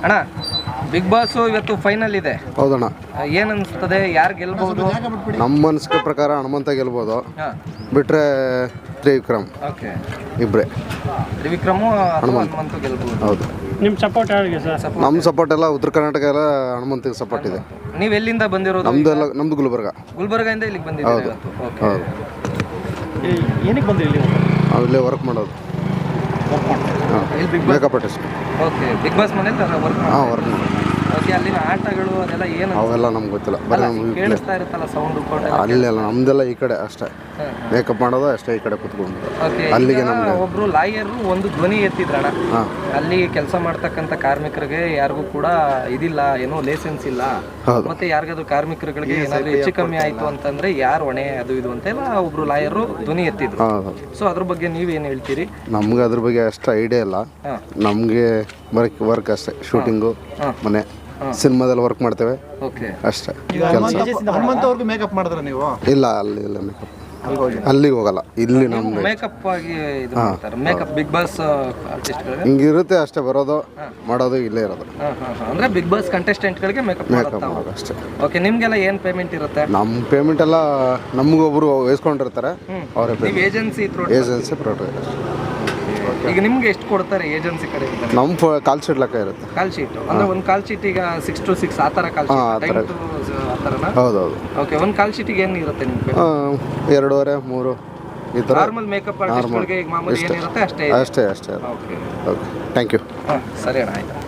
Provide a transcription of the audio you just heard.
ಅಣ್ಣ big boss ಇವತ್ತು final ಇದೆ. ಹೌದಣ್ಣ. ಏನ್ ಅನಿಸ್ತದೆ, ಯಾರು ಗೆಲ್ಬಹುದು? ನಮ್ಮ ಅನಿಸಿಕೆ ಪ್ರಕಾರ ಹನುಮಂತ ಗೆಲ್ಬೋದು. ಹಾಂ, ಬಿಟ್ರೆ ತ್ರಿವಿಕ್ರಮ್, ಓಕೆ. ಇಬ್ಬರೇ. ತ್ರಿವಿಕ್ರಮು ಹನುಮಂತ ಗೆಲ್ಬಹುದು. ಹೌದು. ನಿಮ್ಮ ಸಪೋರ್ಟ್ ಯಾರಿಗೆ ಸರ್? ನಮ್ಮ ಸಪೋರ್ಟ್ ಎಲ್ಲ ಉತ್ತರ ಕರ್ನಾಟಕ ಎಲ್ಲ ಹನುಮಂತಿಗೆ ಸಪೋರ್ಟ್ ಇದೆ. ನೀವು ಎಲ್ಲಿಂದ ಬಂದಿರೋದು? ನಮ್ದು ಗುಲ್ಬರ್ಗ. ಗುಲ್ಬರ್ಗದಿಂದ ಇಲ್ಲಿಗೆ ಬಂದಿದ್ದೀವಿ ಇವತ್ತು. ಓಕೆ. ಹೌದು. ಏನಕ್ಕೆ ಬಂದ್ರಿ ಇಲ್ಲಿ? ನಾವು ಇಲ್ಲೇ ವರ್ಕ್ ಮಾಡೋದು. ಇಲ್ಲಿ Big Boss. Makeup artist. Okay. Big Boss ಮನೇಲಿ ವರ್ಕ್ ಹಾಂ, ವರ್ಕ್ ಮಾಡೋದು. ಓಕೆ. ಅಲ್ಲಿನ ಆಟಗಳು ಅದೆಲ್ಲ ಏನು ಅವೆಲ್ಲ ನಮ್ಗೆ ಗೊತ್ತಿಲ್ಲ. ಬರೀ ನಮ್ಗೆ ಕೇಳಿಸ್ತಾ ಇರುತ್ತಲ್ಲ ಸೌಂಡ್ ಅಲ್ಲೆಲ್ಲ ನಮ್ದೆಲ್ಲ ಈ ಕಡೆ ಅಷ್ಟೇ. ಮೇಕಪ್ ಮಾಡೋದು ಅಷ್ಟೇ, ಈ ಕಡೆ ಕುತ್ಕೊಂಡು. ಅಲ್ಲಿಗೆ ನಮ್ಗೆ ಒಬ್ರು ಲಾಯರ್ ಒಂದು ಧ್ವನಿ ಎತ್ತಿದ್ರಣ. ಅಲ್ಲಿ ಕೆಲಸ ಮಾಡ್ತಕ್ಕಂಥ ಕಾರ್ಮಿಕರಿಗೆ ಯಾರಿಗೂ ಕೂಡ ಇದಿಲ್ಲ, ಏನೋ ಲೈಸೆನ್ಸ್ ಇಲ್ಲ, ಮತ್ತೆ ಯಾರಿಗಾದ್ರು ಕಾರ್ಮಿಕರುಗಳಿಗೆ ಏನಾದ್ರು ಹೆಚ್ಚು ಕಮ್ಮಿ ಆಯ್ತು ಅಂತಂದ್ರೆ ಯಾರು ಹೊಣೆ ಅದು ಇದು ಅಂತೆಲ್ಲ ಒಬ್ರು ಲಾಯರು ಧ್ವನಿ ಎತ್ತಿದ್ರು. ಸೊ ಅದ್ರ ಬಗ್ಗೆ ನೀವೇನು ಹೇಳ್ತೀರಿ? ನಮ್ಗೆ ಅದ್ರ ಬಗ್ಗೆ ಅಷ್ಟು ಐಡಿಯಾ ಇಲ್ಲ. ನಮ್ಗೆ ವರ್ಕ್ ಅಷ್ಟೇ, ಶೂಟಿಂಗು, ಮನೆ, ಸಿನಿಮಾದಲ್ಲಿ ವರ್ಕ್ ಮಾಡ್ತೇವೆ ಅಷ್ಟೇ. ಹನುಮಂತ ಅವ್ರಿಗೆ ಮೇಕಪ್ ಮಾಡಿದ್ರೆ ನೀವು? ಇಲ್ಲ, ಇಲ್ಲ ಮೇಕಪ್ ಅಲ್ಲಿಗೆ ಹೋಗಲ್ಲ. ಇಲ್ಲಿ ನಮ್ಗೆ ಮೇಕಪ್ ಆಗಿ ಇದು ಮಾಡ್ತಾರೆ. ಮೇಕಪ್ ಬಿಗ್ ಬಾಸ್ ಆರ್ಟಿಸ್ಟ್ಗಳಿಗೆ ಹಿಂಗಿರುತ್ತೆ ಅಷ್ಟೇ, ಬರೋದು ಮಾಡೋದು ಇಲ್ಲೇ ಇರೋದು. ಅಂದ್ರೆ ಬಿಗ್ ಬಾಸ್ ಕಂಟೆಸ್ಟೆಂಟ್ಗಳಿಗೆ ಮೇಕಪ್ ಅಷ್ಟೇ. ಓಕೆ. ನಿಮ್ಗೆಲ್ಲ ಏನ್ ಪೇಮೆಂಟ್ ಇರುತ್ತೆ? ನಮ್ಮ ಪೇಮೆಂಟ್ ಎಲ್ಲ ನಮ್ಗೊಬ್ರು ವಹಿಸ್ಕೊಂಡಿರ್ತಾರೆ, ಅವರೇ ಏಜೆನ್ಸಿ ಪ್ರೊಟೆಕ್ಟ್. ಈಗ ನಿಮ್ಗೆ ಎಷ್ಟು ಕೊಡ್ತಾರೆ ಏಜೆನ್ಸಿ ಕಡೆ? ನಮ್ಮ ಕಾಲ್ ಶೀಟ್ ಲೆಕ್ಕ ಇರುತ್ತೆ. ಕಾಲ್ ಶೀಟ್ ಅಂದ್ರೆ ಒಂದು ಕಾಲ್ ಶೀಟ್ ಈಗ 6 to 6 ಆ ಥರ ಕಾಲ್ ಶೀಟ್? ಹೌದೌದು. ಓಕೆ. ಒಂದು ಕಾಲ್ ಶೀಟಿಗೆ ಏನು ಇರುತ್ತೆ ನಿಮ್ಗೆ? 2.5, 3 ಈ ಥರ. ನಾರ್ಮಲ್ ಮೇಕಪ್ ಆರ್ಟಿಸ್ಟ್ಗಳಿಗೆ ಈಗ ಮಾಮೂಲಿ ಏನಿರುತ್ತೆ ಅಷ್ಟೇ? ಅಷ್ಟೇ. Okay, thank you. ಸರಿ ಅಣ್ಣ, ಆಯ್ತು.